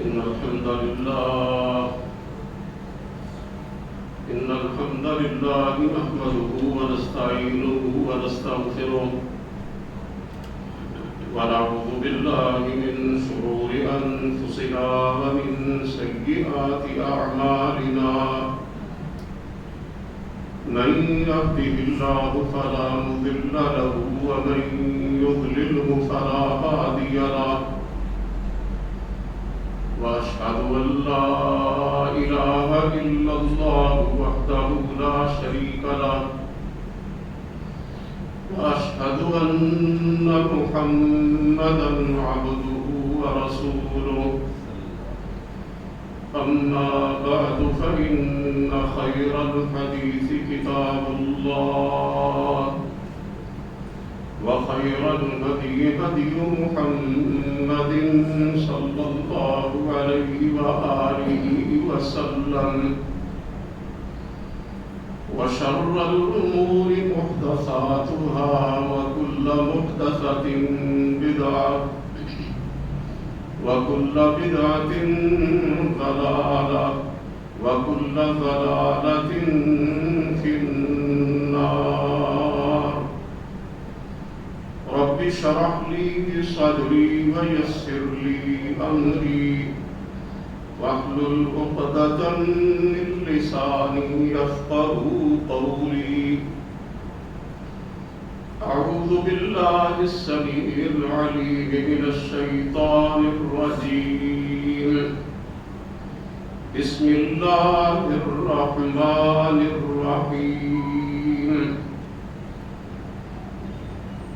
إن الحمد لله نحمده ونستعينه ونستغفره ونعوذ بالله من شرور أنفسنا ومن سيئات أعمالنا من يهده الله فلا مضل له ومن يضلله فلا هادي له وأشهد أن لا إله إلا الله وحده لا شريك له وأشهد أن محمدا عبده ورسوله أما بعد فإن خير الحديث كتاب الله وخير الهدي هدي محمد صلى الله عليه وآله وسلم وشر الأمور محدثاتها وكل محدثة بدعة وكل بدعة ضلالة وكل ضلالة في النار رب اشرح لي صدري ويسر لي أمري واحلل عقدة من لساني يفقهوا قولي أعوذ بالله السميع العليم من الشيطان الرجيم بسم الله الرحمن الرحيم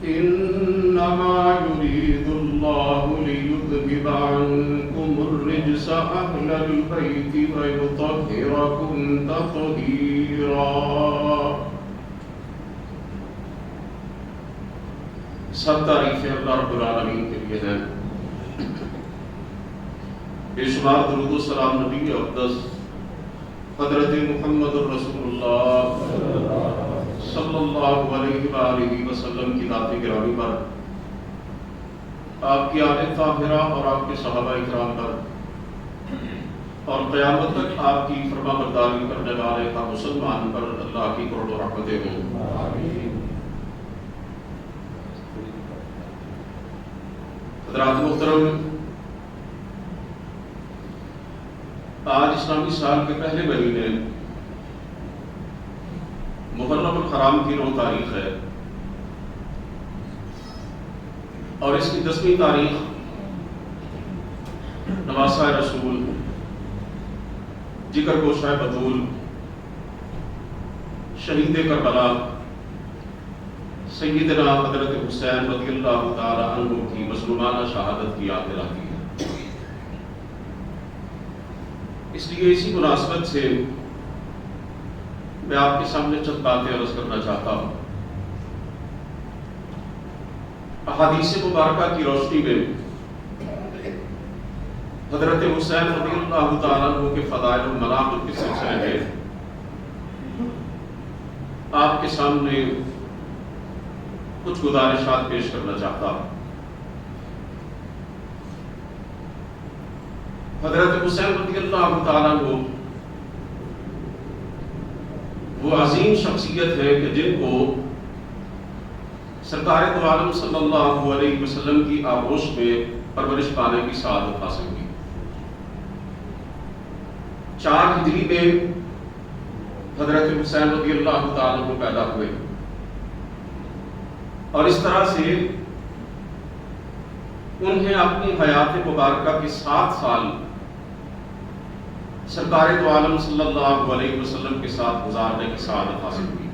إنما يريد الله ليذهب عنكم الرجس أهل البيت ويطهركم تطهيرا سب تعریفیں اللہ رب العالمین کے لیے ہیں، بے شمار درود و سلام نبی اقدس حضرت محمد رسول اللہ صلی اللہ علیہ وآلہ وسلم کی ذات گرامی پر، آپ کی آل طاہرہ اور آپ کے صحابہ اکرام پر، اور قیامت تک آپ کی فرما برداری کرنے والے ہر مسلمان پر اللہ کی کروڑوں رحمتیں ہوں۔ حضرات محترم، آج اسلامی سال کے پہلے مہینے محرم الحرام کی 9 تاریخ ہے، اور اس کی 10ویں تاریخ نواسہ رسول، جگر گوشہ بطول، شہید کربلا سیدنا حضرت حسین رضی اللہ تعالی عنہ کی مظلومانہ شہادت کی یاد دلاتی ہے۔ اس لیے اسی مناسبت سے میں آپ کے سامنے چند باتیں عرض کرنا چاہتا ہوں۔ احادیث مبارکہ کی روشنی میں حضرت حسین رضی اللہ تعالیٰ عنہ کے فضائل و مناقب کے سلسلے میں آپ کے سامنے کچھ گزارشات پیش کرنا چاہتا ہوں۔ حضرت حسین رضی اللہ تعالیٰ عنہ وہ عظیم شخصیت ہے کہ جن کو سرکار دو عالم صلی اللہ علیہ وسلم کی آغوش میں پرورش پانے کی سعادت حاصل ہوئی۔ 4 ہجری میں حضرت حسین رضی اللہ تعالیٰ عنہ پیدا ہوئے، اور اس طرح سے انہیں اپنی حیات مبارکہ کے 7 سال سرکار دو عالم صلی اللہ علیہ وسلم کے ساتھ گزارنے کی سعادت حاصل ہوئی۔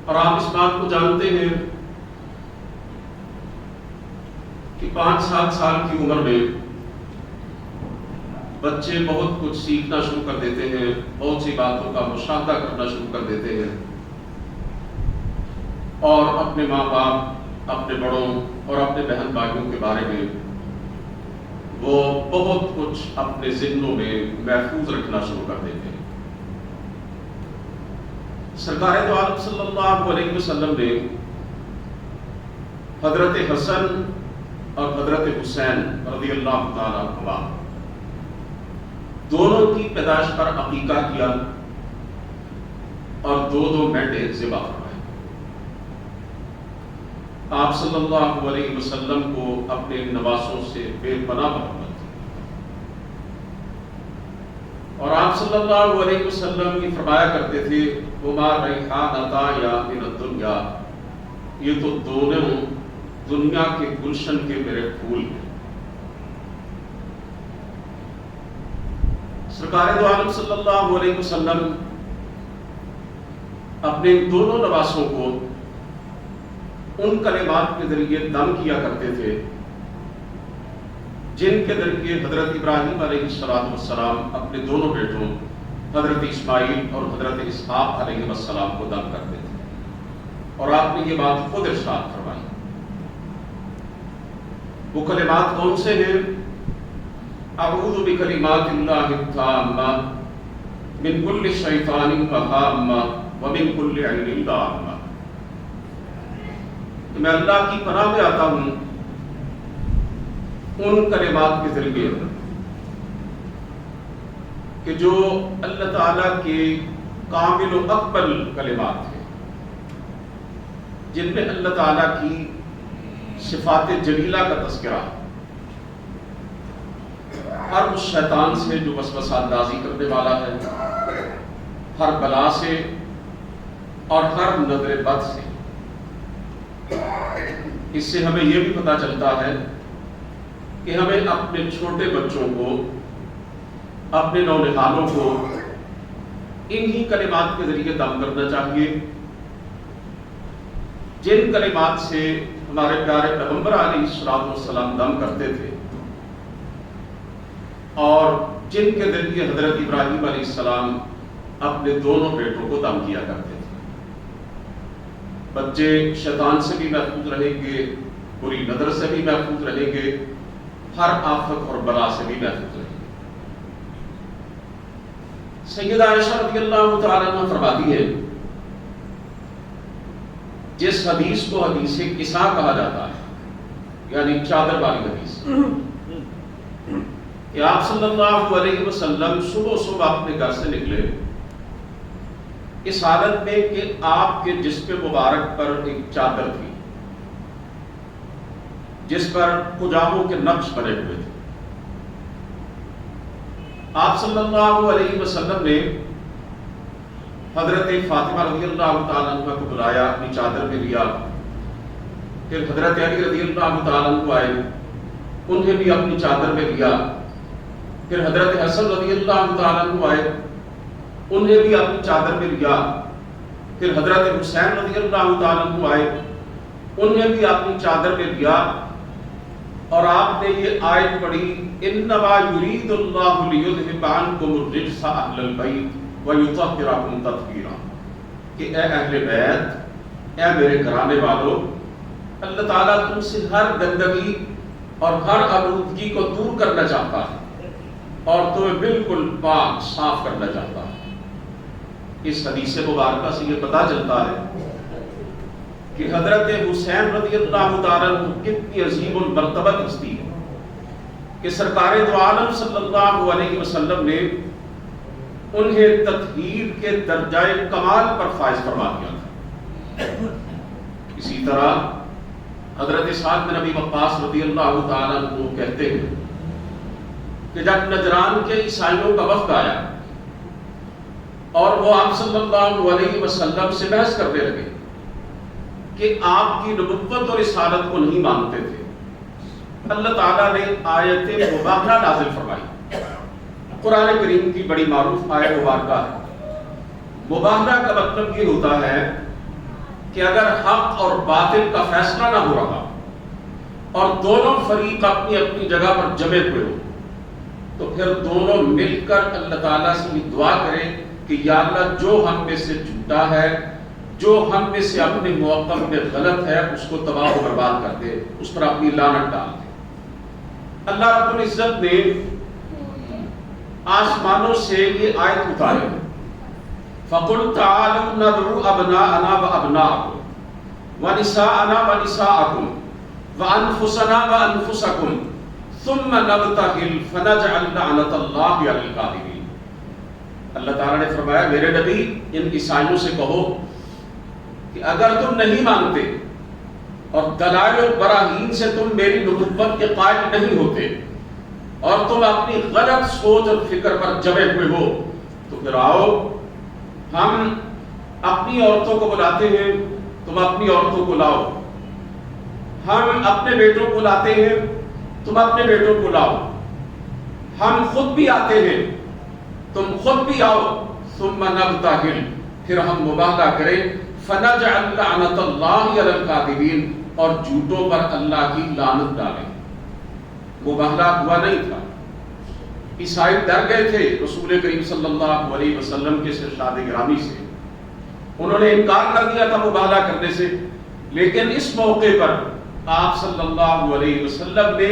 اور آپ اس بات کو جانتے ہیں کہ 5-7 سال کی عمر میں بچے بہت کچھ سیکھنا شروع کر دیتے ہیں، بہت سی باتوں کا مشاہدہ کرنا شروع کر دیتے ہیں، اور اپنے ماں باپ، اپنے بڑوں اور اپنے بہن بھائیوں کے بارے میں وہ بہت کچھ اپنے ذہنوں میں محفوظ رکھنا شروع کر دیتے ہیں۔ سرکار دو عالم صلی اللہ علیہ وسلم نے حضرت حسن اور حضرت حسین رضی اللہ تعالیٰ عنہ دونوں کی پیدائش پر عقیقہ کیا اور دو مینڈے ذبح فرمائے۔ آپ صلی اللہ علیہ وسلم کو اپنے نواسوں سے بے پناہ محبت تھی، اور آپ صلی اللہ علیہ وسلم یہ فرمایا کرتے تھے وما ریحانتا یا من الدنیا، یہ تو دونوں دنیا کے گلشن کے میرے پھول ہیں۔ سرکار دو عالم صلی اللہ علیہ وسلم اپنے دونوں نواسوں کو ان کلمات کے ذریعے دم کیا کرتے تھے جن کے ذریعے حضرت ابراہیم علیہ السلام اپنے دونوں بیٹوں حضرت اسماعیل اور حضرت اسحاق علیہ السلام کو دم کرتے تھے، اور آپ نے یہ بات خود ارشاد فرمائی۔ وہ کلمات کون سے ہیں؟ اعوذ بکلمات اللہ التامہ من کل شیطان وہامہ ومن کل عین لامہ، میں اللہ کی پناہ میں آتا ہوں ان کلمات کے ذریعے کہ جو اللہ تعالیٰ کے کامل و اکمل کلمات ہیں، جن میں اللہ تعالیٰ کی صفات جلیلہ کا تذکرہ، ہر اس شیطان سے جو وسوسہ اندازی کرنے والا ہے، ہر بلا سے اور ہر نظر بد سے۔ اس سے ہمیں یہ بھی پتہ چلتا ہے کہ ہمیں اپنے چھوٹے بچوں کو، اپنے نونہالوں کو انہی کلمات کے ذریعے دم کرنا چاہیے جن کلمات سے ہمارے پیارے پیغمبر علیہ السلام دم کرتے تھے، اور جن کے ذریعے حضرت ابراہیم علیہ السلام اپنے دونوں بیٹوں کو دم کیا کرتے تھے۔ بچے شیطان سے بھی محفوظ رہیں گے، بری نظر سے بھی محفوظ رہیں گے، ہر آفت اور بلا سے بھی محفوظ رہیں گے۔ سیدہ عائشہ رضی اللہ تعالیٰ عنہ فرماتی ہے، جس حدیث کو حدیث کسا کہا جاتا ہے، یعنی چادر والی حدیث، کہ آپ صلی اللہ علیہ وسلم صبح اپنے گھر سے نکلے اس حالت میں کہ آپ کے جسم مبارک پر ایک چادر تھی جس پر کجاووں کے نقش بنے ہوئے تھے۔ آپ صلی اللہ علیہ وسلم نے حضرت فاطمہ رضی اللہ تعالیٰ عنہ کو بلایا، اپنی چادر میں لیا، پھر حضرت علی رضی اللہ تعالیٰ عنہ آئے، انہیں بھی اپنی چادر میں لیا، پھر حضرت حسن رضی اللہ تعالیٰ عنہ آئے، انہیں بھی اپنی چادر میں لیا، پھر حضرت حسین رضی اللہ تعالیٰ عنہ آئے، انہیں بھی اپنی چادر میں لیا، اور آپ نے یہ آیت پڑھی انما یرید اللہ لیذھب عنکم الرجس اہل البیت ویطہرکم تطہیرا، کہ اے اہل بیت، اے میرے گھرانے والوں، اللہ تعالیٰ تم سے ہر گندگی اور ہر آلودگی کو دور کرنا چاہتا ہے اور تمہیں بالکل پاک صاف کرنا چاہتا ہے۔ اس حدیث مبارکہ سے یہ پتہ چلتا ہے کہ حضرت حسین رضی اللہ تعالیٰ عنہ کتنی عظیم المرتبہ ہستی ہے کہ سرکار دو عالم صلی اللہ علیہ وسلم نے انہیں تطہیر کے درجہ کمال پر فائز فرما دیا تھا۔ اسی طرح حضرت سعد بن ابی وقاص رضی اللہ تعالیٰ عنہ کہتے ہیں کہ جب نجران کے عیسائیوں کا وفد آیا اور وہ آپ صلی اللہ علیہ وسلم سے بحث کرنے لگے کہ آپ کی نبوت اور رسالت کو نہیں مانتے تھے، اللہ تعالیٰ نے آیت مبارکہ نازل فرمائی۔ قرآن کریم کی بڑی معروف آیت مبارکہ ہے۔ مبارکہ کا مطلب یہ ہوتا ہے کہ اگر حق اور باطل کا فیصلہ نہ ہو رہا اور دونوں فریق اپنی اپنی جگہ پر جمے ہوئے ہو تو پھر دونوں مل کر اللہ تعالیٰ سے یہ دعا کریں کہ یا اللہ جو ہم میں سے جھوٹا ہے، جو ہم میں سے اپنے موقع میں غلط ہے، اس کو تباہ و برباد کر دے، اس پر اپنی لعنت ڈال دے۔ اللہ رب العزت نے آسمانوں سے یہ آیت اتاری، فَقُلْ تَعَالَوْا نَدْعُ أَبْنَاءَنَا وَأَبْنَاءَكُمْ وَنِسَاءَنَا وَنِسَاءَكُمْ وانفسنا وانفسکم ثم نبتہل فنجعل لعنت اللہ علی الکاذبین۔ اللہ تعالیٰ نے فرمایا میرے نبی ان عیسائیوں سے کہو کہ اگر تم نہیں مانتے اور دلائل و براہین سے تم میری نبوت کے قائل نہیں ہوتے اور تم اپنی غلط سوچ اور فکر پر جمے ہوئے ہو تو پھر آؤ ہم اپنی عورتوں کو بلاتے ہیں، تم اپنی عورتوں کو لاؤ، ہم اپنے بیٹوں کو لاتے ہیں، تم اپنے بیٹوں کو لاؤ، ہم خود بھی آتے ہیں، تم خود بھی آؤ، ثم نبتہل، پھر ہم مباہلہ کریں، فنجعل لعنت اللہ علی الکاذبین، اور جھوٹوں پر اللہ کی لعنت ڈالیں۔ مباہلہ ہوا نہیں تھا، عیسائی ڈر گئے تھے رسول کریم صلی اللہ علیہ وسلم کے ارشاد گرامی سے، انہوں نے انکار کر دیا تھا مباہلہ کرنے سے، لیکن اس موقع پر آپ صلی اللہ علیہ وسلم نے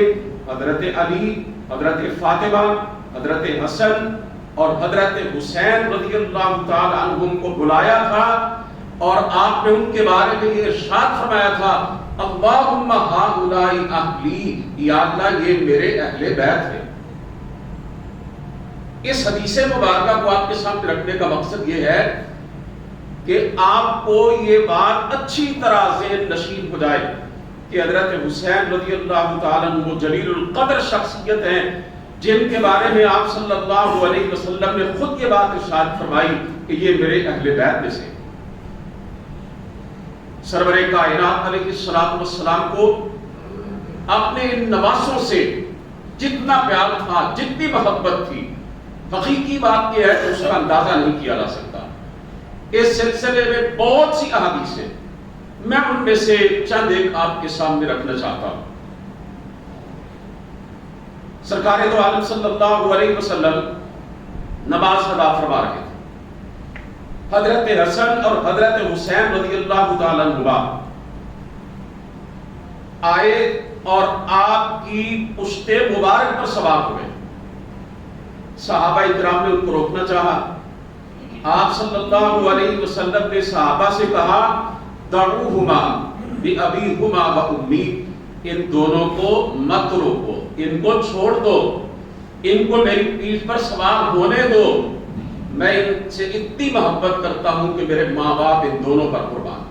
حضرت علی، حضرت فاطمہ، حضرت حسن اور حضرت حسین رضی اللہ تعالی عنہم کو بلایا تھا اور آپ نے ان کے بارے میں یہ ارشاد فرمایا تھا اللہم ہؤلاء اہلی، یا اللہ یہ میرے اہل بیت ہیں۔ اس حدیث مبارکہ کو آپ کے سامنے رکھنے کا مقصد یہ ہے کہ آپ کو یہ بات اچھی طرح ذہن نشین ہو جائے کہ حضرت حسین رضی اللہ تعالیٰ عنہ جلیل القدر شخصیت ہیں جن کے بارے میں آپ صلی اللہ علیہ وسلم نے خود یہ بات ارشاد فرمائی کہ یہ میرے اہل بیت میں سے۔ سرور کائنات علیہ الصلوۃ والسلام کو اپنے ان نواسوں سے جتنا پیار تھا، جتنی محبت تھی، حقیقی بات یہ ہے کہ اس کا اندازہ نہیں کیا جا سکتا۔ اس سلسلے میں بہت سی احادیث ہیں، میں ان میں سے چند ایک آپ کے سامنے رکھنا چاہتا ہوں۔ سرکار دو عالم صلی اللہ علیہ وسلم نماز ادا فرما رہے تھے، حضرت حسن اور حضرت حسین رضی اللہ تعالیٰ عنہما آئے اور آپ کی پشت مبارک پر سوار ہوئے۔ صحابہ کرام نے ان کو روکنا چاہا، آپ صلی اللہ علیہ وسلم نے صحابہ سے کہا دعوہما بأبیہما و امی، ان دونوں کو مت روکو، ان کو چھوڑ دو، ان کو میری پیٹھ پر سوار ہونے دو، میں ان سے اتنی محبت کرتا ہوں کہ میرے ماں باپ ان دونوں پر قربان۔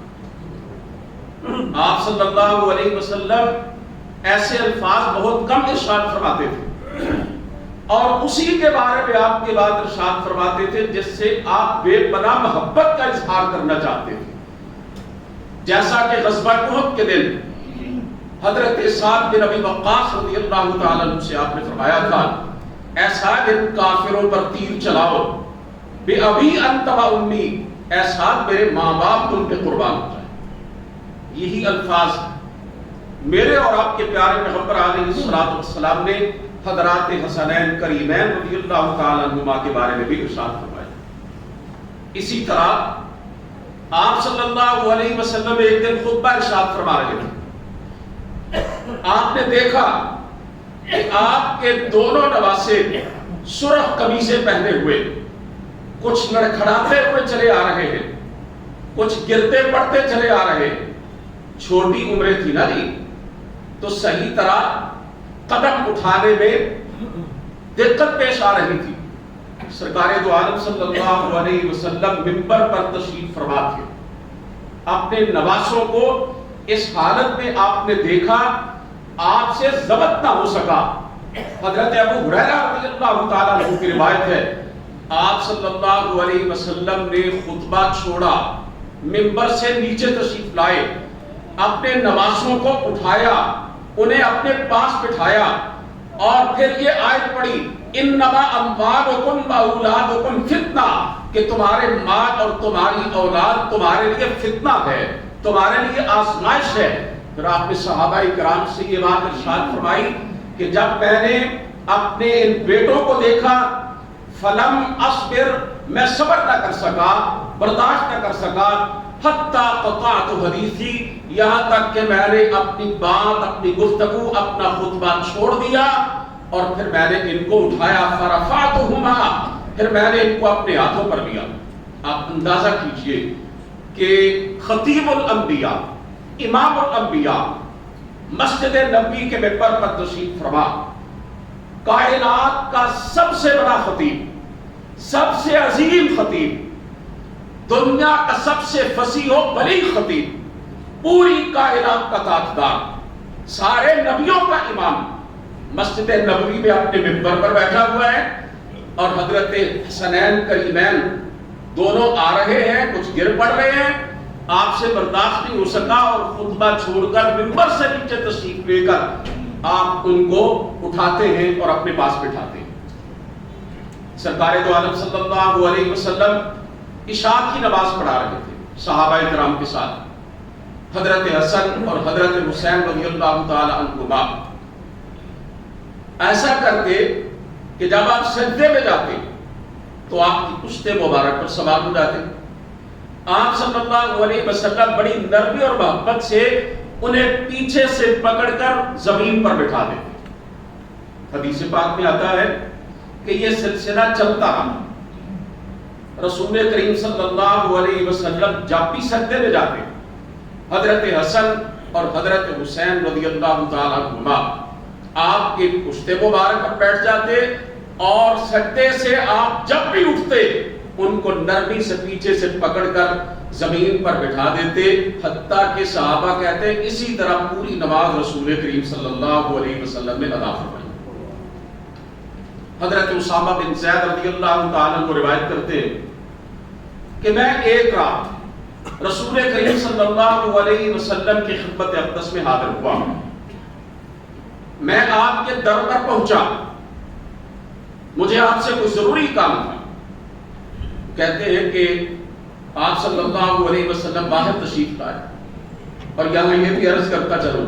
آپ صلی اللہ علیہ وسلم ایسے الفاظ بہت کم ارشاد فرماتے تھے اور اسی کے بارے میں آپ کے بعد ارشاد فرماتے تھے جس سے آپ بے پناہ محبت کا اظہار کرنا چاہتے تھے، جیسا کہ غزوہ احد کے دن حضرت سعد بن ابی وقاص رضی اللہ تعالیٰ عنہ سے آپ نے فرمایا تھا اے سعد ان کافروں پر تیر چلاؤ، بے ابی انت و امی، اے سعد میرے ماں باپ تم پہ قربان ہو جائے۔ یہی الفاظ میرے اور آپ کے پیارے پیغمبر علیہ الصلوۃ والسلام نے حضرات حسنین کریمین رضی اللہ تعالیٰ عنہما کے بارے میں بھی ارشاد فرمایا۔ اسی طرح آپ صلی اللہ علیہ وسلم ایک دن خطبہ ارشاد فرما رہے تھے، آپ نے دیکھا کہ آپ کے دونوں نواسے سرخ قمیصیں پہنے ہوئے کچھ لڑکھڑاتے ہوئے چلے آ رہے ہیں، کچھ گرتے پڑتے چلے آ رہے ہیں۔ چھوٹی عمریں تھی نا جی، تو صحیح طرح قدم اٹھانے میں دقت پیش آ رہی تھی۔ سرکار دو عالم صلی اللہ علیہ وسلم منبر پر تشریف فرما تھے، اپنے نواسوں کو اس حالت میں آپ نے دیکھا، آپ سے ضبط نہ ہو سکا۔ حضرت ابو ہریرہ رضی اللہ تعالیٰ عنہ کی روایت ہے آپ صلی اللہ علیہ وسلم نے خطبہ چھوڑا، منبر سے نیچے تشریف لائے، اپنے نواسوں کو اٹھایا، انہیں اپنے پاس بٹھایا اور پھر یہ آیت پڑھی انما اموالکم و اولادکم فتنہ، کہ تمہارے مال اور تمہاری اولاد تمہارے لیے فتنہ ہے، تمہارے لیے آزمائش ہے۔ پھر آپ نے صحابہ کرام سے یہ بات ارشاد فرمائی کہ جب میں نے اپنے ان بیٹوں کو دیکھا فلم اصبر، میں صبر نہ کر سکا، برداشت نہ کر سکا، حتی قطعت حدیثی، یہاں تک کہ میں نے اپنی بات، اپنی گفتگو، اپنا خطبہ چھوڑ دیا اور پھر میں نے ان کو اٹھایا، فرفعتہما، پھر میں نے ان کو اپنے ہاتھوں پر لیا۔ آپ اندازہ کیجئے کہ خطیب الانبیاء، امام الانبیاء، مسجد نبوی کے ممبر پر تشریف فرما، کائنات کا سب سے بڑا خطیب، سب سے عظیم خطیب، دنیا کا سب سے فصیح و بلیغ خطیب، پوری کائنات کا تاجدار، سارے نبیوں کا امام مسجد نبوی میں اپنے ممبر پر بیٹھا ہوا ہے، اور حضرت حسنین کریمین دونوں آ رہے ہیں، کچھ گر پڑ رہے ہیں، آپ سے برداشت نہیں ہو سکا اور خطبہ چھوڑ کر ممبر سے نیچے تشریف لے کر آپ ان کو اٹھاتے ہیں اور اپنے پاس بٹھاتے ہیں۔ سرکار دو عالم صلی اللہ علیہ وسلم عشاء کی نماز پڑھا رہے تھے صحابہ کرام کے ساتھ، حضرت حسن اور حضرت حسین رضی اللہ تعالی عنہما ایسا کرتے کہ جب آپ سجدے میں جاتے تو آپ کی پشت مبارک پر سوار ہو جاتے، آپ صلی اللہ علیہ وسلم بڑی نرمی اور محبت سے انہیں پیچھے سے پکڑ کر زمین پر بٹھا دیتے۔ حدیث پاک میں آتا ہے کہ یہ سلسلہ چلتا رہا، رسول کریم صلی اللہ علیہ وسلم جب بھی سجدے میں جاتے حضرت حسن اور حضرت حسین رضی اللہ تعالیٰ عنہما آپ کے پشت مبارک پر بیٹھ جاتے، اور سجدے سے آپ جب بھی اٹھتے ان کو نرمی سے پیچھے سے پکڑ کر زمین پر بٹھا دیتے، حتیٰ کہ صحابہ کہتے ہیں اسی طرح پوری نماز رسول کریم صلی اللہ علیہ وسلم نے ادا فرمائی۔ حضرت اسامہ بن زید رضی اللہ تعالیٰ کو روایت کرتے ہیں کہ میں ایک رات رسول کریم صلی اللہ علیہ وسلم کی خدمت اقدس میں حاضر ہوا، میں آپ کے در پر پہنچا، مجھے آپ سے کوئی ضروری کام تھا۔ کہتے ہیں کہ آپ صلی اللہ علیہ وسلم باہر تشریف لائے، اور یہاں یہ بھی عرض کرتا چلوں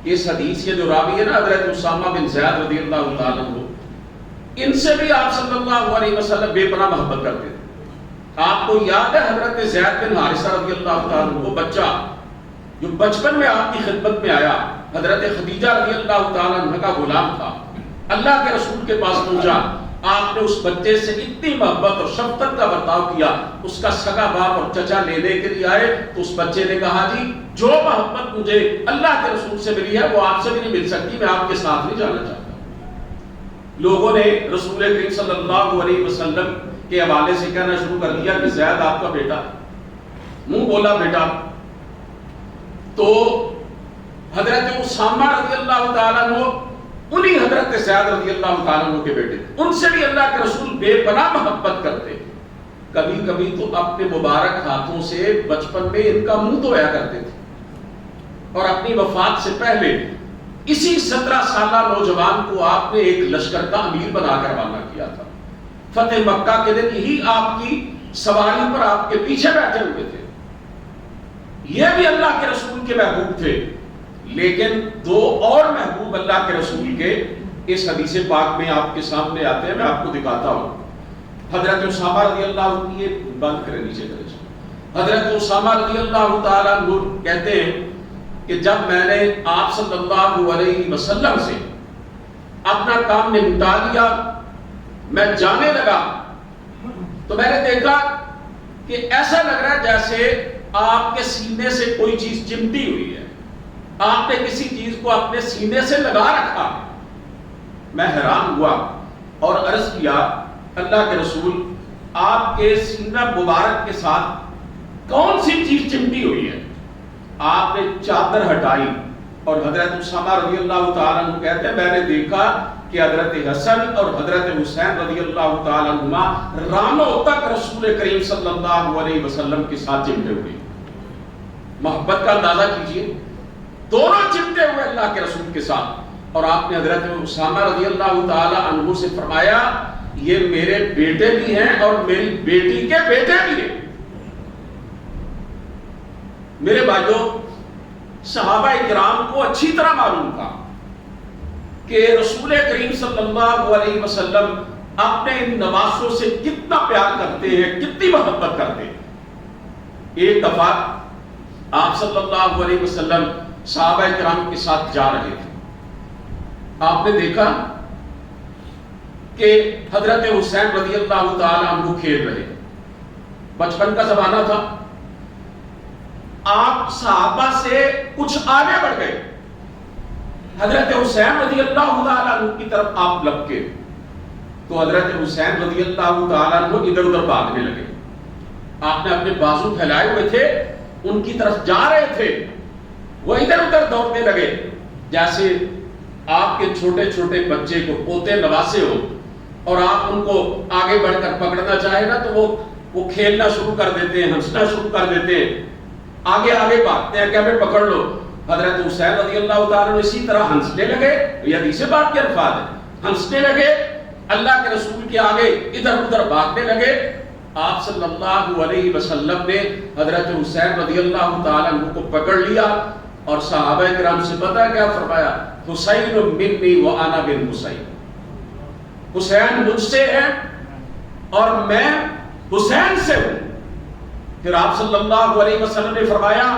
کہ اس حدیث کے جو راوی ہے نا حضرت اسامہ بن زید رضی اللہ تعالیٰ عنہ، ان سے بھی آپ صلی اللہ علیہ وسلم بے پناہ محبت کرتے تھے۔ آپ کو یاد ہے حضرت زید بن حارثہ رضی اللہ تعالیٰ عنہ، وہ بچہ جو بچپن میں آپ کی خدمت میں آیا، حضرت خدیجہ رضی اللہ تعالیٰ عنہ کا غلام تھا، اللہ کے رسول کے پاس پہنچا، آپ نے اس بچے سے اتنی محبت اور شفقت کا برتاؤ کیا، اس کا سگا باپ اور چچا لینے کے لیے آئے تو اس بچے نے کہا جی جو محبت مجھے اللہ کے رسول سے ملی ہے وہ آپ سے بھی نہیں مل سکتی، میں آپ کے ساتھ نہیں جانا چاہتا۔ لوگوں نے رسول کریم صلی اللہ علیہ وسلم کے حوالے سے کہنا شروع کر دیا کہ زید آپ کا بیٹا، منہ بولا بیٹا۔ تو حضرت اسامہ رضی اللہ تعالیٰ عنہ انہی حضرت زید رضی اللہ تعالیٰ عنہ کے بیٹے، ان سے بھی اللہ کے رسول بے پناہ محبت کرتے، کبھی کبھی تو اپنے مبارک ہاتھوں سے بچپن میں ان کا منہ دھویا کرتے تھے، اور اپنی وفات سے پہلے اسی 17 سالہ نوجوان کو آپ نے ایک لشکر کا امیر بنا کر روانہ کیا تھا۔ فتح مکہ کے دن یہی آپ کی سواری پر آپ کے پیچھے بیٹھے ہوئے تھے۔ یہ بھی اللہ کے رسول کے محبوب تھے، لیکن دو اور محبوب اللہ کے رسول کے اس حدیث پاک میں آپ کے سامنے آتے ہیں، میں آپ کو دکھاتا ہوں۔ حضرت اسامہ رضی اللہ عنہ، یہ بند کریں نیچے کریں، حضرت اسامہ رضی اللہ تعالیٰ عنہ کہتے ہیں کہ جب میں نے آپ صلی اللہ علیہ وسلم سے اپنا کام نمٹا لیا، میں جانے لگا تو میں نے دیکھا کہ ایسا لگ رہا ہے جیسے آپ کے سینے سے کوئی چیز چمٹی ہوئی ہے، آپ نے کسی چیز کو اپنے سینے سے لگا رکھا۔ میں حیران ہوا اور عرض کیا اللہ کے رسول، آپ کے سینہ مبارک کے ساتھ کون سی چیز چمٹی ہوئی ہے؟ آپ نے چادر ہٹائی، اور حضرت اسامہ رضی اللہ تعالیٰ عنہ کہتے ہیں میں نے دیکھا کہ حضرت حسن اور حضرت حسین رضی اللہ تعالیٰ عنہ رانوں تک رسول کریم صلی اللہ علیہ وسلم کے ساتھ چمٹے ہوئے۔ محبت کا اندازہ کیجئے، دونوں چمٹے ہوئے اللہ کے رسول کے ساتھ، اور آپ نے حضرت اسامہ رضی اللہ تعالیٰ عنہ سے فرمایا یہ میرے بیٹے بھی ہیں اور میری بیٹی کے بیٹے بھی ہیں۔ میرے بھائیوں، صحابہ کرام کو اچھی طرح معلوم تھا کہ رسول کریم صلی اللہ علیہ وسلم اپنے ان نواسوں سے کتنا پیار کرتے ہیں، کتنی محبت کرتے ہیں۔ ایک دفعہ آپ صلی اللہ علیہ وسلم صحابہ کرام کے ساتھ جا رہے تھے، آپ نے دیکھا کہ حضرت حسین رضی اللہ تعالی عنہ کھیل رہے، بچپن کا زمانہ تھا، آپ صحابہ سے کچھ آگے بڑھ گئے حضرت حسین رضی اللہ تعالیٰ عنہ کی طرف آپ لپکے تو حضرت حسین رضی اللہ تعالیٰ عنہ ادھر ادھر بھاگنے لگے. آپ نے اپنے بازو پھیلائے ہوئے تھے, ان کی طرف جا رہے تھے, وہ ادھر ادھر دوڑنے لگے جیسے آپ کے چھوٹے چھوٹے بچے کو پوتے نواسے ہو اور آپ ان کو آگے بڑھ کر پکڑنا چاہے نا تو وہ کھیلنا شروع کر دیتے ہیں, ہنسنا شروع کر دیتے ہیں, آگے آگے بھاگتے ہیں کہ ہمیں پکڑ لو. حضرت حسین رضی اللہ تعالیٰ اسی طرح ہنسنے لگے, یہ حدیث پاک کے الفاظ ہیں, ہنسنے لگے, اللہ کے رسول کے آگے ادھر ادھر بھاگنے لگے. آپ صلی اللہ علیہ وسلم نے حضرت حسین رضی اللہ تعالیٰ عنہ کو پکڑ لیا اور صحابہ کرام سے پتہ کیا فرمایا, حسین منی وانا بن حسین, حسین مجھ سے ہے اور میں حسین سے ہوں. پھر آپ صلی اللہ علیہ وسلم نے فرمایا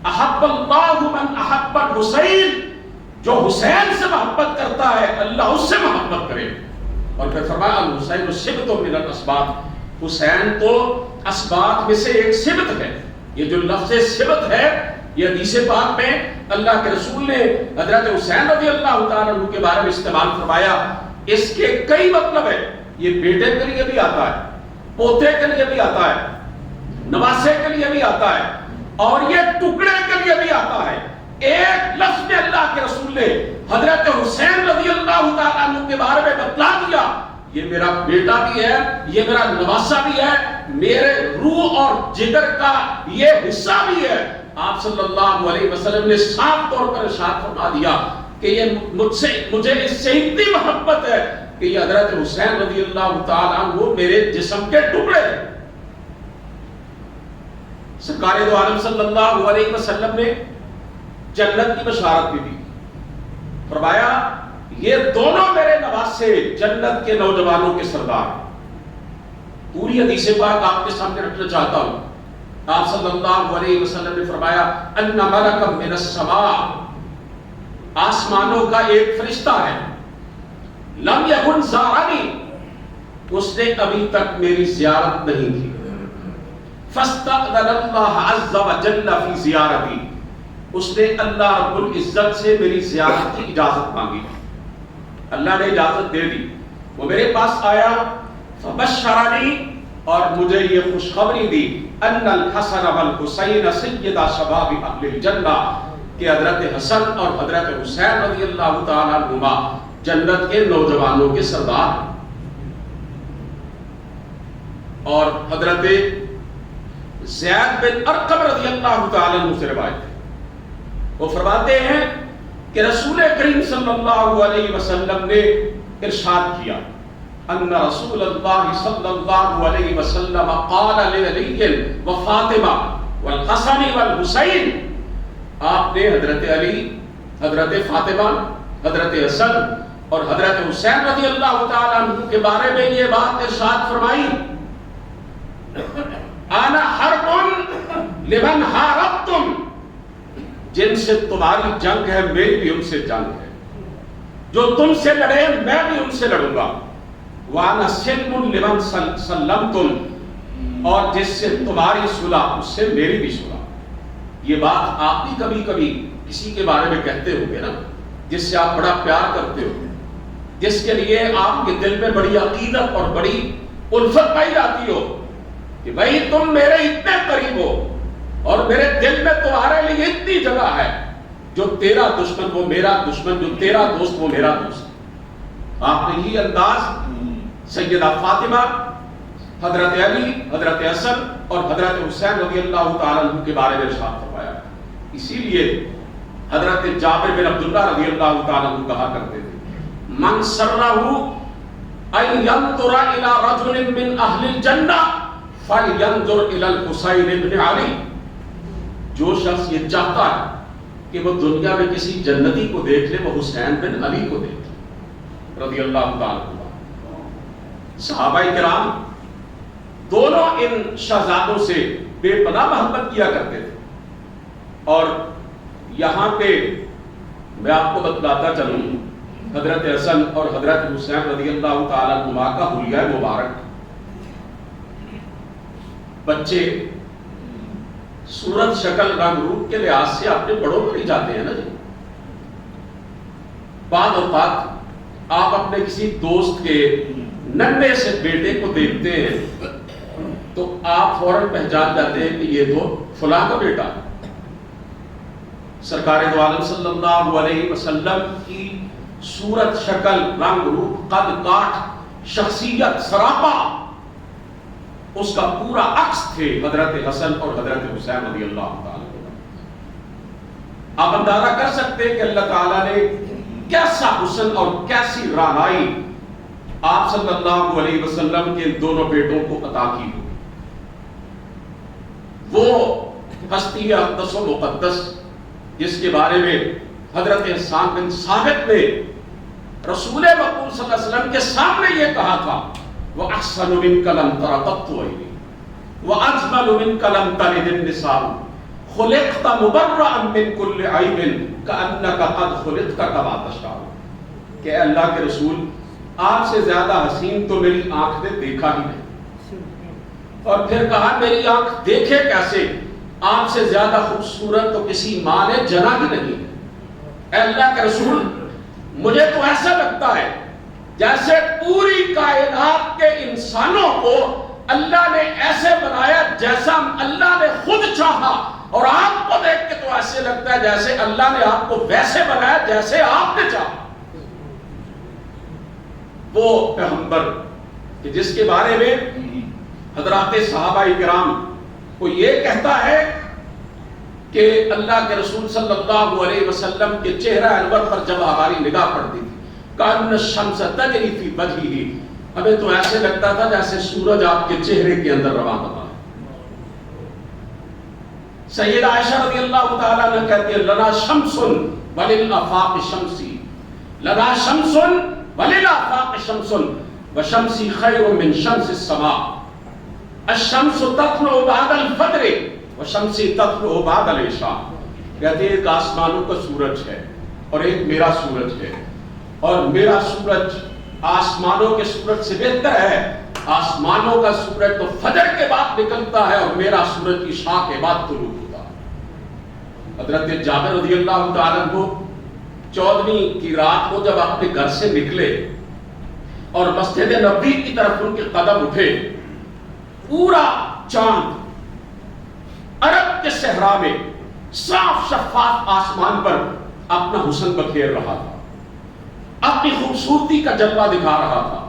احب اللہ من احب حسین, جو حسین سے محبت کرتا ہے اللہ اس سے محبت کرے. اور پھر فرمایا الحسین صبت من الاسباط, حسین تو اسباط میں سے ایک صبت ہے. یہ جو لفظ صبت ہے یہ حدیث پاک میں اللہ کے رسول نے حضرت حسین رضی اللہ تعالیٰ عنہ کے بارے میں استعمال فرمایا. اس کے کئی مطلب ہے, یہ بیٹے کے لیے بھی آتا ہے, پوتے کے لیے بھی آتا ہے, نواسے کے لیے بھی آتا ہے, اور یہ ٹکڑے کے لیے بھی آتا ہے. ایک لفظ میں اللہ کے رسول نے حضرت حسین رضی اللہ تعالیٰ عنہ کے بارے میں بتلا دیا, یہ میرا بیٹا بھی ہے, یہ میرا نواسا بھی ہے, میرے روح اور جگر کا یہ حصہ بھی ہے. آپ صلی اللہ علیہ وسلم نے صاف طور پر ارشاد فرما دیا کہ یہ مجھے اس سے اتنی محبت ہے کہ یہ حضرت حسین رضی اللہ تعالیٰ عنہ میرے جسم کے ٹکڑے ہیں. سرکار دو عالم صلی اللہ علیہ وسلم نے جنت کی بشارت بھی دی, فرمایا یہ دونوں میرے نواسے جنت کے نوجوانوں کے سردار. پوری حدیث پاک آپ کے سامنے رکھنا چاہتا ہوں. آپ صلی اللہ علیہ وسلم نے فرمایا ان ملک من السماء, آسمانوں کا ایک فرشتہ ہے, لم یکن زارنی, اس نے ابھی تک میری زیارت نہیں کی, فاستأذن اللہ عز وجل فی زیارتی, اس نے اللہ رب العزت سے میری زیارت کی اجازت مانگی, اللہ نے اجازت دے دی. وہ میرے پاس آیا, فبشرنی, اور مجھے یہ خوشخبری دی, ان الحسن والحسین سیدا شباب اہل الجنہ, کہ حضرت حسن اور حضرت حسین رضی اللہ تعالیٰ عنہما جنت کے نوجوانوں کے سردار. اور حضرت زید بن ارقم رضی اللہ تعالیٰ عنہ سے روایت ہے, وہ فرماتے ہیں کہ رسول کریم صلی اللہ علیہ وسلم نے ارشاد کیا ان رسول اللہ صلی اللہ علیہ وسلم قال لعلی و فاطمہ والحسن والحسین, آپ نے حضرت علی, حضرت فاطمہ, حضرت حسن اور حضرت حسین رضی اللہ تعالیٰ عنہ کے بارے میں یہ بات ارشاد فرمائی, انا حرب لمن حاربتم, جن سے تمہاری جنگ ہے میری بھی ان سے جنگ ہے, جو تم سے لڑے میں بھی ان سے لڑوں گا. وانا سلم لمن سلمتم, اور جس سے تمہاری صلح اس سے میری بھی صلح. یہ بات آپ بھی کبھی کبھی کسی کے بارے میں کہتے ہو گے نا, جس سے آپ بڑا پیار کرتے ہو, جس کے لیے آپ کے دل میں بڑی عقیدت اور بڑی الفت پائی جاتی ہو کہ بھائی تم میرے اتنے قریب ہو اور میرے دل میں تمہارے لیے اتنی جگہ ہے, جو تیرا دشمن وہ میرا دشمن, جو تیرا دوست وہ میرا دوست. آپ نے یہ انداز سیدہ فاطمہ, حضرت علی, حضرت حسن اور حضرت حسین رضی اللہ تعالیٰ عنہ کے بارے میں ارشاد فرمایا. اسی لیے حضرت جابر بن عبداللہ رضی اللہ تعالیٰ عنہ کہا کرتے تھے من سرہ ان ینظر الی رجل من اہل الجنہ فلینظر الی الحسین بن علی, جو شخص یہ چاہتا ہے کہ وہ دنیا میں کسی جنتی کو دیکھ لے وہ حسین بن علی کو دیکھ لے رضی اللہ تعالیٰ عنہ. صحابہ کرام دونوں ان شہزادوں سے بے پناہ محبت کیا کرتے تھے. اور یہاں پہ میں آپ کو بتلاتا چلوں, حضرت حسن اور حضرت حسین رضی اللہ تعالیٰ عنہما کا حلیہ مبارک, بچے صورت شکل رنگ روپ کے لحاظ سے اپنے بڑوں پر ہی جاتے ہیں نا جی. بعض اوقات آپ اپنے کسی دوست کے ننھے سے بیٹے کو دیکھتے ہیں تو آپ فوراً پہچان جاتے ہیں کہ یہ تو فلاں کا بیٹا ہے۔ سرکار دو عالم صلی اللہ علیہ وسلم کی صورت، شکل، رنگ، روپ، قد کاٹ، شخصیت، سراپا اس کا پورا عکس تھے حضرت حسن اور حضرت حسین رضی اللہ تعالیٰ عنہ۔ آپ اندازہ کر سکتے ہیں کہ اللہ تعالیٰ نے کیسا حسن اور کیسی رعنائی آپ صلی اللہ علیہ وسلم کے دونوں بیٹوں کو عطا کی ہو۔ وہ ہستی اقدس و مقدس جس کے بارے میں حضرت حسان بن ثابت نے رسول مقبول صلی اللہ علیہ وسلم کے سامنے یہ کہا تھا، وَأَحْسَنُ مِنْكَ لَمْ تَرَ قَطُّ عَيْنِي وَأَجْمَلُ مِنْكَ لَمْ تَلِدِ النِّسَاءُ خُلِقْتَ مُبَرَّأً مِنْ كُلِّ عَيْبٍ كَأَنَّكَ قَدْ خُلِقْتَ كَمَا تَشَاءُ۔ کہ اللہ کے رسول، آپ سے زیادہ حسین تو میری آنکھ نے دیکھا ہی نہیں۔ اور پھر کہا میری آنکھ دیکھے کیسے، آپ سے زیادہ خوبصورت تو کسی ماں نے جنا ہی نہیں۔ اے اللہ کے رسول، مجھے تو ایسا لگتا ہے جیسے پوری کائنات کے انسانوں کو اللہ نے ایسے بنایا جیسا اللہ نے خود چاہا، اور آپ کو دیکھ کے تو ایسے لگتا ہے جیسے اللہ نے آپ کو ویسے بنایا جیسے آپ نے چاہا۔ وہ پیغمبر کہ جس کے بارے میں حضرات صحابہ کرام کو یہ کہتا ہے کہ اللہ کے رسول صلی اللہ علیہ وسلم کے چہرہ انور پر جب ہماری نگاہ پڑتی تھی، کأن الشمس تجری فی وجہہ، ہمیں تو ایسے لگتا تھا جیسے سورج آپ کے چہرے کے اندر رواں ہوا ہے۔ سیدہ عائشہ رضی اللہ تعالیٰ عنہ کہتی ہے، لنا شمس وللآفاق شمسی، لنا شمس وللآفاق شمس وشمسی خیر من شمس السماء، الشمس تطلع بعد الفجر وشمسی تطلع بعد العشاء۔ کہتے ہیں ایک آسمانوں کا سورج ہے اور ایک میرا سورج ہے، اور میرا سورج آسمانوں کے سورج سے بہتر ہے۔ آسمانوں کا سورج تو فجر کے بعد نکلتا ہے اور میرا سورج عشاء کے بعد طلوع ہوتا ہے۔ حضرت جابر رضی اللہ تعالیٰ عنہ 14ویں کی رات کو جب اپنے گھر سے نکلے اور مسجد نبوی کی طرف ان کے قدم اٹھے، پورا چاند عرب کے صحرا میں صاف شفاف آسمان پر اپنا حسن بکھیر رہا تھا، اپنی خوبصورتی کا جلوہ دکھا رہا تھا۔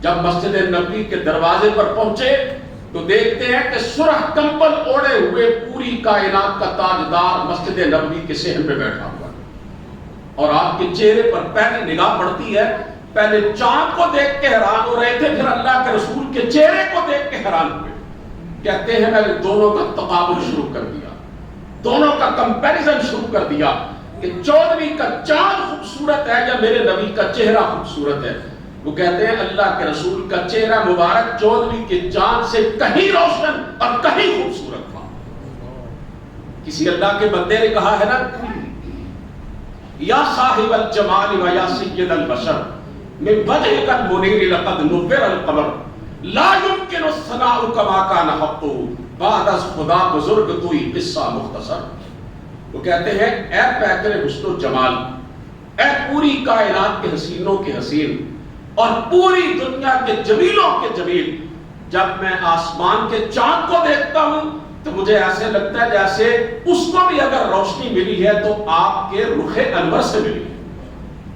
جب مسجد نبوی کے دروازے پر پہنچے تو دیکھتے ہیں کہ سرخ کمبل اوڑھے ہوئے پوری کائنات کا تاجدار مسجد نبوی کے صحن پہ بیٹھا ہوا ہے، اور آپ کے چہرے پر پہلی نگاہ پڑتی ہے، پہلے چاند کو دیکھ کے حیران ہو رہے تھے، پھر اللہ کے رسول کے چہرے کو دیکھ کے حیران ہوئے۔ کہتے ہیں میں نے دونوں کا تقابل شروع کر دیا، دونوں کا کمپیریزن شروع کر دیا کہ 14ویں کا چاند خوبصورت ہے یا میرے نبی کا چہرہ خوبصورت ہے۔ وہ کہتے ہیں اللہ کے رسول کا چہرہ مبارک 14ویں کے چاند سے کہیں روشن اور کہیں خوبصورت تھا۔ کسی اللہ کے بندے نے کہا ہے نا، یا صاحب الجمال و یا سید البشر من وجهك المنیر لقد نور القمر لا يمكن الثناء كما كان حقه بعد از خدا بزرگ توئی قصہ مختصر۔ وہ کہتے ہیں اے پیکر حسن و جمال، اے پوری کائنات کے حسینوں کے حسین اور پوری دنیا کے جمیلوں کے جمیل، جب میں آسمان کے چاند کو دیکھتا ہوں تو مجھے ایسے لگتا ہے جیسے اس کو بھی اگر روشنی ملی ہے تو آپ کے رخ انور سے ملی ہے۔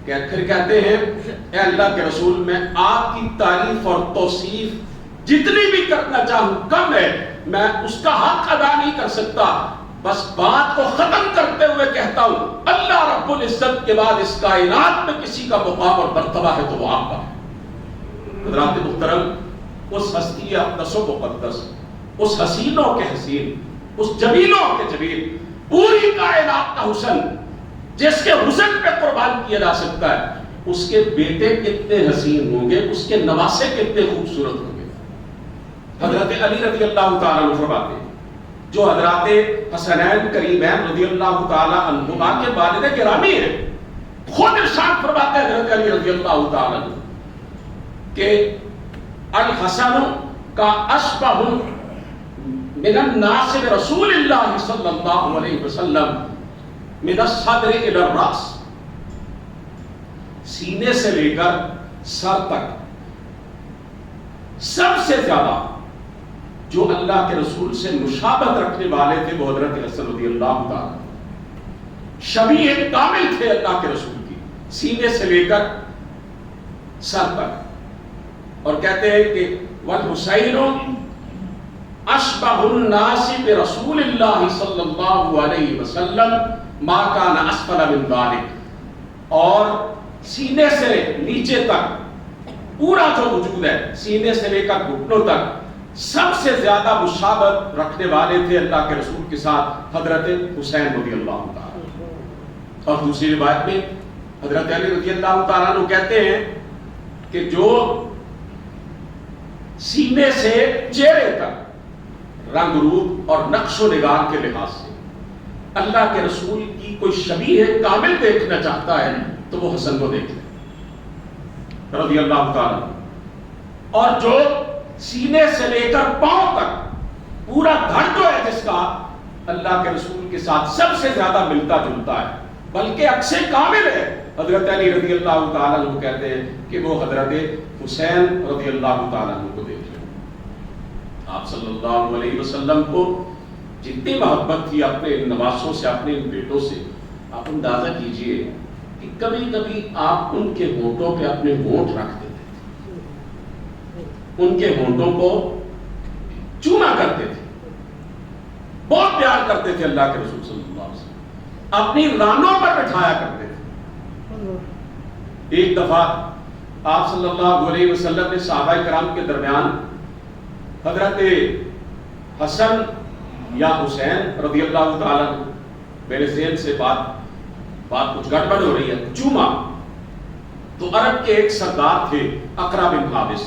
کہ پھر کہتے ہیں اے اللہ کے رسول، میں آپ کی تعریف اور توصیف جتنی بھی کرنا چاہوں کم ہے، میں اس کا حق ادا نہیں کر سکتا۔ بس بات کو ختم کرتے ہوئے کہتا ہوں اللہ رب العزت کے بعد اس کائنات میں کسی کا مقام اور مرتبہ ہے تو وہ آپ کا ہے۔ حضرات محترم، اس ہستی اقدس و مقدس، اس حسینوں کے حسین، اس جمیلوں کے جمیل، پوری کائنات کا حسن جس کے حسن پہ قربان کیا جا سکتا ہے، اس کے بیٹے کتنے حسین ہوں گے، اس کے نواسے کتنے خوبصورت ہوں گے۔ حضرت علی رضی اللہ تعالیٰ عنہ فرماتے ہیں، جو حضرات حسنین کریمین رضی اللہ تعالیٰ عنہما کے والد گرامی ہیں، خود ارشاد فرماتے ہیں حضرت علی رضی اللہ تعالیٰ عنہ کہ الحسن کا اشبہ من الناس رسول اللہ صلی اللہ علیہ وسلم من الصدر الى الراس۔ سینے سے لے کر سر تک سب سے زیادہ جو اللہ کے رسول سے مشابہت رکھنے والے تھے وہ حضرت حسن رضی اللہ تعالیٰ شبیہ کامل تھے اللہ کے رسول کی، سینے سے لے کر سر تک. اور کہتے ہیں کہ والحسین اشبہ الناس برسول اللہ صلی اللہ علیہ وسلم ما کان اسفل من ذلک، اور سینے سے نیچے تک پورا جو وجود ہے سینے سے لے کر گھٹنوں تک سب سے زیادہ مشابہت رکھنے والے تھے اللہ کے رسول کے ساتھ حضرت حسین رضی اللہ تعالیٰ. اور دوسری روایت میں حضرت علی رضی اللہ تعالیٰ عنہ کہتے ہیں کہ جو سینے سے چہرے تک رنگ روپ اور نقش و نگار کے لحاظ سے اللہ کے رسول کی کوئی شبیہ کامل دیکھنا چاہتا ہے تو وہ حسن کو دیکھ لے رضی اللہ تعالیٰ. اور جو سینے سے لے کر پاؤں تک پورا دھڑ جو ہے جس کا اللہ کے رسول کے ساتھ سب سے زیادہ ملتا جلتا ہے بلکہ عکس کامل ہے، حضرت علی رضی اللہ تعالیٰ عنہ کہتے ہیں کہ وہ حضرت حسین رضی اللہ تعالیٰ عنہ کو دیکھ لیں. آپ صلی اللہ علیہ وسلم کو جتنی محبت تھی اپنے نواسوں سے، اپنے بیٹوں سے، آپ اندازہ کیجئے کہ کبھی کبھی آپ ان کے ہونٹوں پہ اپنے ہونٹ رکھ دیتے تھے، ان کے ہونٹوں کو چوما کرتے تھے، بہت پیار کرتے تھے اللہ کے رسول صلی اللہ علیہ وسلم، اپنی رانوں پر بٹھایا کرتے تھے. ایک دفعہ آپ صلی اللہ علیہ وسلم نے صحابہ کرام کے درمیان حضرت حسن یا حسین رضی اللہ تعالیٰ میرے ذہن سے بات کچھ گڑبڑ ہو رہی ہے، چوما. تو عرب کے ایک سردار تھے اقرا بن حابس،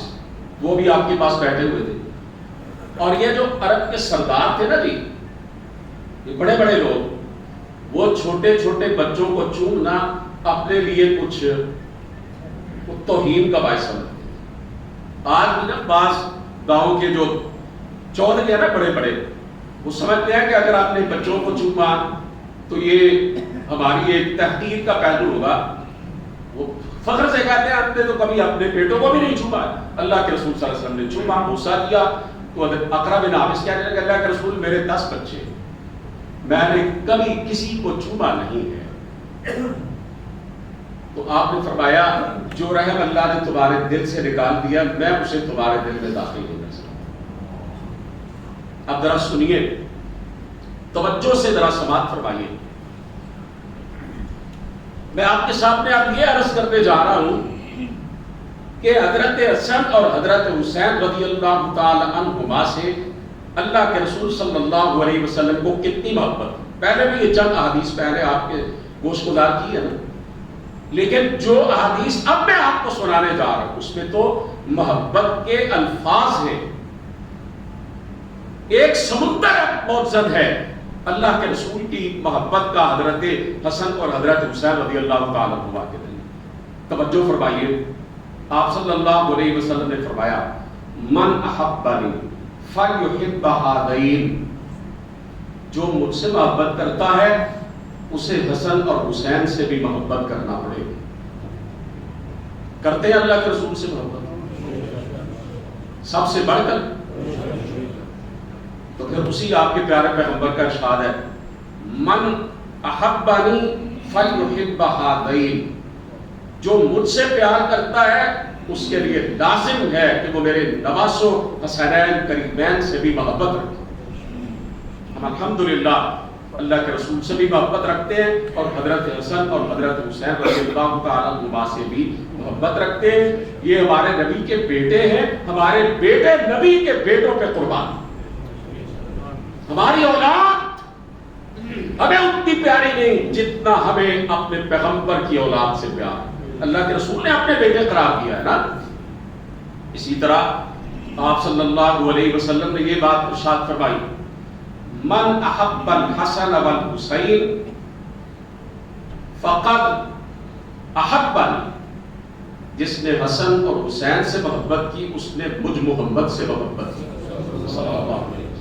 وہ بھی آپ کے پاس بیٹھے ہوئے تھے. اور یہ جو عرب کے سردار تھے نا جی، یہ بڑے بڑے لوگ، وہ چھوٹے چھوٹے بچوں کو چومنا اپنے لیے کچھ توہین کا باعث سمجھتے ہیں. آج بھی نا بعض گاؤں کے جو چودھری ہیں نا بڑے بڑے، وہ سمجھتے ہیں کہ اگر آپ نے بچوں کو چوما تو یہ ہماری ایک تحقیر کا پہلو ہوگا. وہ فخر سے کہتے ہیں ہم نے تو کبھی اپنے بیٹوں کو بھی نہیں چوما، اللہ کے رسول صلی اللہ علیہ وسلم نے چوما، بوسا دیا. تو اقرا بن حابس کہنے لگے اللہ کے رسول میرے 10 بچے، میں نے کبھی کسی کو چوما نہیں ہے. تو آپ نے فرمایا جو رحم اللہ نے تمہارے دل سے نکال دیا میں اسے تمہارے دل میں داخل نہیں کر سکتا. اب ذرا سنیے، توجہ سے ذرا سماعت فرمائیے. میں آپ کے سامنے اب یہ عرض کرنے جا رہا ہوں کہ حضرت حسن اور حضرت حسین رضی اللہ تعالی عنہما سے اللہ کے رسول صلی اللہ علیہ وسلم کو کتنی محبت. پہلے بھی یہ چند احادیث پہلے آپ کے گوش گزار کی ہے نا، لیکن جو احادیث اب میں آپ کو سنانے جا رہا ہوں اس میں تو محبت کے الفاظ ہیں، ایک سمندر موجود ہے اللہ کے رسول کی محبت کا حضرت حسن اور حضرت حسین رضی اللہ تعالیٰ عنہ کے دل. توجہ فرمائیے، آپ صلی اللہ علیہ وسلم نے فرمایا من احبنی فلیحب ہذین، جو مجھ سے محبت کرتا ہے اسے حسن اور حسین سے بھی محبت کرنا پڑے گی. کرتے ہیں اللہ کے رسول سے محبت سب سے بڑھ کر؟ تو پھر اسی آپ کے پیارے پیغمبر کا ارشاد ہے من احبنی فلیحب ہذین، جو مجھ سے پیار کرتا ہے اس کے لیے لازم ہے کہ وہ میرے نواسوں حسنین قریبین سے بھی محبت رکھے. ہم الحمدللہ اللہ کے رسول سے بھی محبت رکھتے ہیں اور حضرت حسن اور حضرت حسین رضی اللہ تعالیٰ عنہما سے بھی محبت رکھتے ہیں. یہ ہمارے نبی کے بیٹے ہیں، ہمارے بیٹے نبی کے بیٹوں پہ قربان. ہماری اولاد ہمیں اتنی پیاری نہیں جتنا ہمیں اپنے پیغمبر کی اولاد سے پیار. اللہ کے رسول نے اپنے بیٹے قرار دیا ہے نا. اسی طرح آپ صلی اللہ علیہ وسلم نے یہ بات ارشاد فرمائی من احب الحسن والحسین فقد احبنی، جس نے حسن اور حسین سے محبت کی اس نے مجھ محمد سے محبت کی صلی اللہ علیہ وسلم.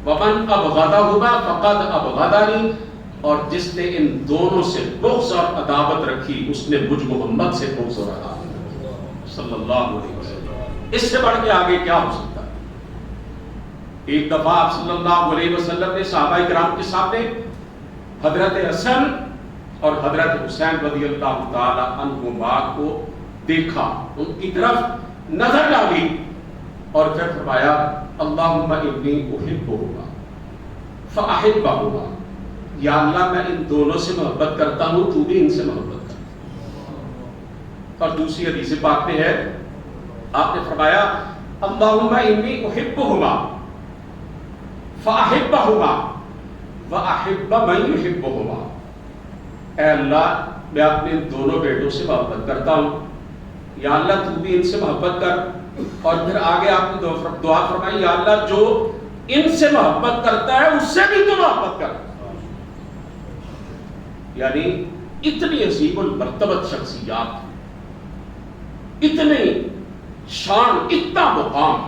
ومن ابغضہما فقد ابغضنی، اور جس نے ان دونوں سے بغض اور عداوت رکھی اس نے مجھ محمد سے بغض رکھا صلی اللہ علیہ وسلم۔ اس سے بڑھ کے آگے کیا ہو سکتا ہے؟ ایک دفعہ آپ صلی اللہ علیہ وسلم نے صحابہ کرام کے سامنے حضرت حسن اور حضرت حسین رضی اللہ تعالی عنہما کو دیکھا، ان کی طرف نظر ڈالی اور پھر فرمایا اللہم انی احبہما فاحبہما، یا اللہ میں ان دونوں سے محبت کرتا ہوں، تو بھی ان سے محبت کر۔ اور دوسری حدیث پاک میں ہے آپ نے فرمایا اللہم انی احبہما فاحبہما واحب من یحبہما، اے اللہ میں اپنے دونوں بیٹوں سے محبت کرتا ہوں، یا اللہ تو بھی ان سے محبت کر۔ اور پھر آگے آپ نے دعا فرمائی یا اللہ جو ان سے محبت کرتا ہے اس سے بھی تو محبت کر۔ یعنی اتنی عظیم المرتبت شخصیات، اتنی شان، اتنا مقام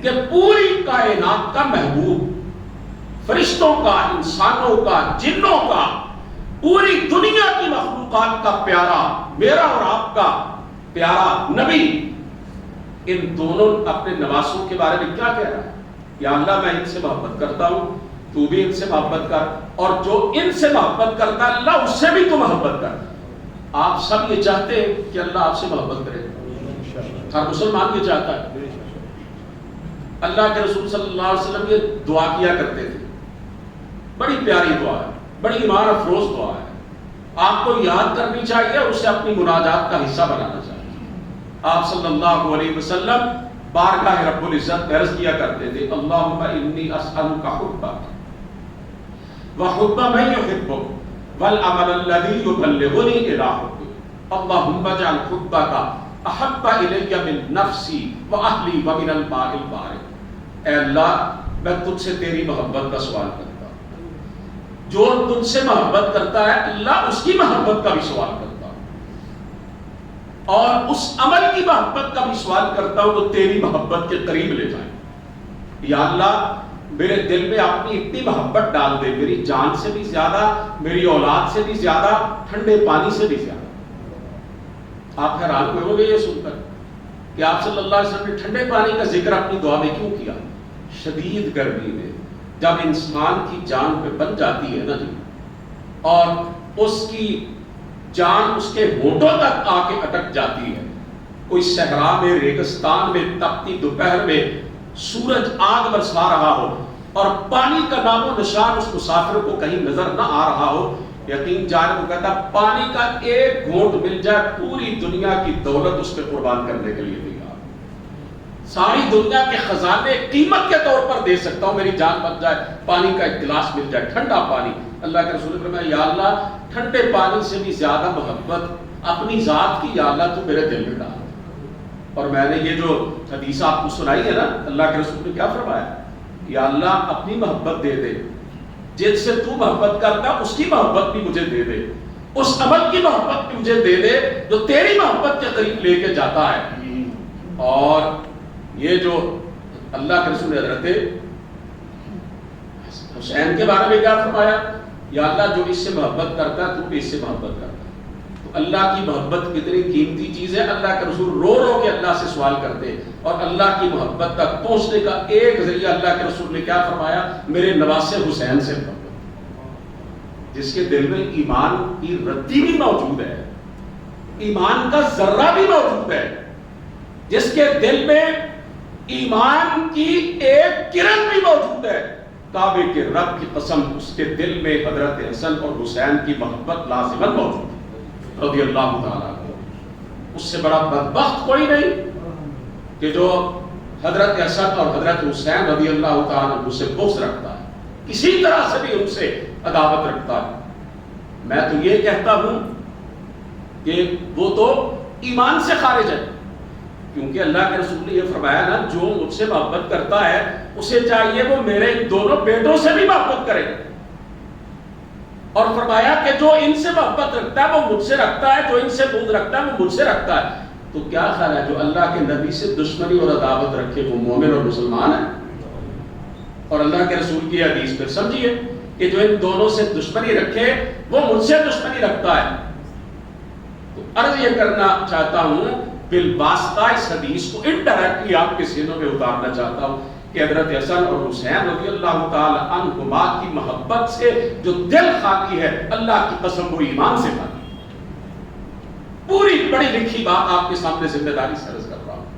کہ پوری کائنات کا محبوب، فرشتوں کا، انسانوں کا، جنوں کا، پوری دنیا کی مخلوقات کا پیارا، میرا اور آپ کا پیارا نبی، ان دونوں اپنے نواسوں کے بارے میں کیا کہہ رہا ہے؟ یا اللہ میں ان سے محبت کرتا ہوں، تو بھی ان سے محبت کر، اور جو ان سے محبت کرتا ہے اللہ اس سے بھی تو محبت کر۔ آپ سب یہ چاہتے ہیں کہ اللہ آپ سے محبت کرے، ہر مسلمان یہ چاہتا ہے۔ اللہ کے رسول صلی اللہ علیہ وسلم یہ دعا کیا کرتے تھے، بڑی پیاری دعا ہے، بڑی ایمان افروز دعا ہے، آپ کو یاد کرنی چاہیے، اسے اپنی مناجات کا حصہ بنانا چاہیے۔ آپ صلی اللہ علیہ وسلم بارگاہ رب العزت عرض کیا کرتے تھے اللہم انی اسألک حبک وحب من یحبک والعمل الذی یبلغنی الی حبک اللہم اجعل حبک احب الی من نفسی واہلی ومن الماء البارد۔ اے اللہ میں تجھ سے تیری محبت کا سوال کرتا ہوں، جو تجھ سے محبت کرتا ہے اللہ اس کی محبت کا بھی سوال کرتا ہوں، اور اس عمل کی محبت کا بھی سوال کرتا ہوں جو تیری محبت کے قریب لے جائے۔ یا اللہ میرے دل میں اپنی اتنی محبت ڈال دے، میری جان سے بھی زیادہ، میری اولاد سے بھی زیادہ، ٹھنڈے پانی سے بھی زیادہ۔ آپ حیران ہوئے گے یہ سن کر کہ آپ صلی اللہ علیہ وسلم نے ٹھنڈے پانی کا ذکر اپنی دعا میں کیوں کیا؟ شدید گرمی میں جب انسان کی جان پہ بن جاتی ہے نا جی، اور اس کی جان اس کے ہونٹوں تک آ کے اٹک جاتی ہے، کوئی صحرا میں، ریگستان میں، تپتی دوپہر میں سورج آگ برسا رہا ہو اور پانی کا نام و نشان اس مسافر کو کہیں نظر نہ آ رہا ہو، یقین جانے کو کہتا پانی کا ایک گھونٹ مل جائے پوری دنیا کی دولت اس پہ قربان کرنے کے لیے تیار، ساری دنیا کے خزانے قیمت کے طور پر دے سکتا ہوں، میری جان بچ جائے، پانی کا ایک گلاس مل جائے، ٹھنڈا پانی۔ اللہ کے رسول نے فرمایا یا اللہ ٹھنڈے پانی سے بھی زیادہ محبت اپنی ذات کی یا اللہ تو میرے دل میں ڈال۔ اور میں نے یہ جو حدیث آپ کو سنائی ہے نا، اللہ کے رسول نے کیا فرمایا؟ یا اللہ اپنی محبت دے دے، جس سے تو محبت کرتا اس کی محبت بھی مجھے دے دے، اس عمل کی محبت بھی مجھے دے دے جو تیری محبت کے قریب لے کے جاتا ہے۔ اور یہ جو اللہ کے رسول نے حضرت حسین کے بارے میں کیا فرمایا؟ یا اللہ جو اس سے محبت کرتا ہے تو بھی اس سے محبت کرتا ہے۔ تو اللہ کی محبت کتنی قیمتی چیز ہے، اللہ کے رسول رو رو کے اللہ سے سوال کرتے، اور اللہ کی محبت تک پہنچنے کا ایک ذریعہ اللہ کے رسول نے کیا فرمایا؟ میرے نواسے حسین سے محبت، جس کے دل میں ایمان کی رتی بھی موجود ہے، ایمان کا ذرہ بھی موجود ہے، جس کے دل میں ایمان کی ایک کرن بھی موجود ہے، کعبے کے رب کی قسم اس کے دل میں حضرت حسن اور حسین کی محبت لازماً موجود ہے رضی اللہ تعالیٰ عنہ۔ اس سے بڑا بدبخت کوئی نہیں کہ جو حضرت حسن اور حضرت حسین رضی اللہ تعالیٰ عنہ سے بغض رکھتا ہے، کسی طرح سے بھی ان سے عداوت رکھتا ہے۔ میں تو یہ کہتا ہوں کہ وہ تو ایمان سے خارج ہے، کیونکہ اللہ کے رسول نے یہ فرمایا نا جو مجھ سے محبت کرتا ہے اسے چاہیے وہ میرے دونوں بیٹوں سے بھی محبت کرے، اور فرمایا کہ جو ان سے محبت رکھتا ہے وہ مجھ سے رکھتا ہے، جو ان سے بغض رکھتا ہے وہ مجھ سے رکھتا ہے۔ تو کیا خیال ہے جو اللہ کے نبی سے دشمنی اور عداوت رکھے وہ مومن اور مسلمان ہے؟ اور اللہ کے رسول کی حدیث پھر سمجھیے کہ جو ان دونوں سے دشمنی رکھے وہ مجھ سے دشمنی رکھتا ہے. تو عرض یہ کرنا چاہتا ہوں بالواسطہ اس حدیث کو انڈائریکٹلی آپ کے سینوں میں اتارنا چاہتا ہوں کہ حضرت حسن اور حسین رضی اللہ تعالی عنہما کی محبت سے جو دل خالی ہے، اللہ کی قسم وہ ایمان سے خالی. پوری پڑھی لکھی بات آپ کے سامنے ذمہ داری سے عرض کر رہا ہوں.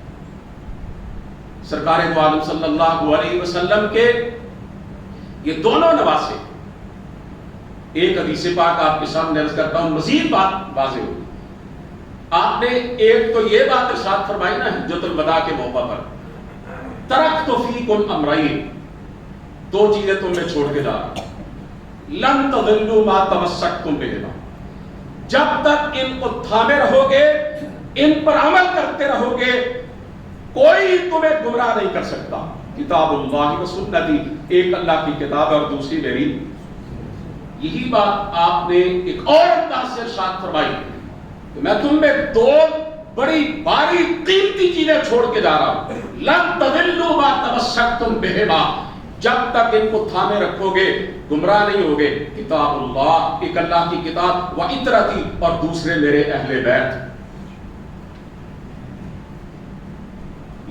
سرکار دو عالم صلی اللہ علیہ وسلم کے یہ دونوں نواسے، ایک حدیث پاک آپ کے سامنے عرض کرتا ہوں، مزید بات واضح ہوگی. آپ نے ایک تو یہ بات ارشاد فرمائی نا حجۃ الوداع کے موقع پر، ترکت فیکم امرین، دو چیزیں تم میں چھوڑ کے جا رہا ہوں، لن تضلوا ما تمسکتم بہما، جب تک ان کو تھامے رہو گے، ان پر عمل کرتے رہو گے، کوئی تمہیں گمراہ نہیں کر سکتا. کتاب اللہ و سنتی، ایک اللہ کی کتاب اور دوسری میری. یہی بات آپ نے ایک اور انداز سے ارشاد فرمائی کہ میں تم میں دو بڑی باری قیمتی چیزیں چھوڑ کے جا رہا ہوں. لن تضلوا ما تمسکتم بہما، جب تک ان کو تھامے رکھو گے گمراہ نہیں ہوگے. کتاب اللہ، ایک اللہ کی کتاب، و اطرتی، اور دوسرے میرے اہل بیت.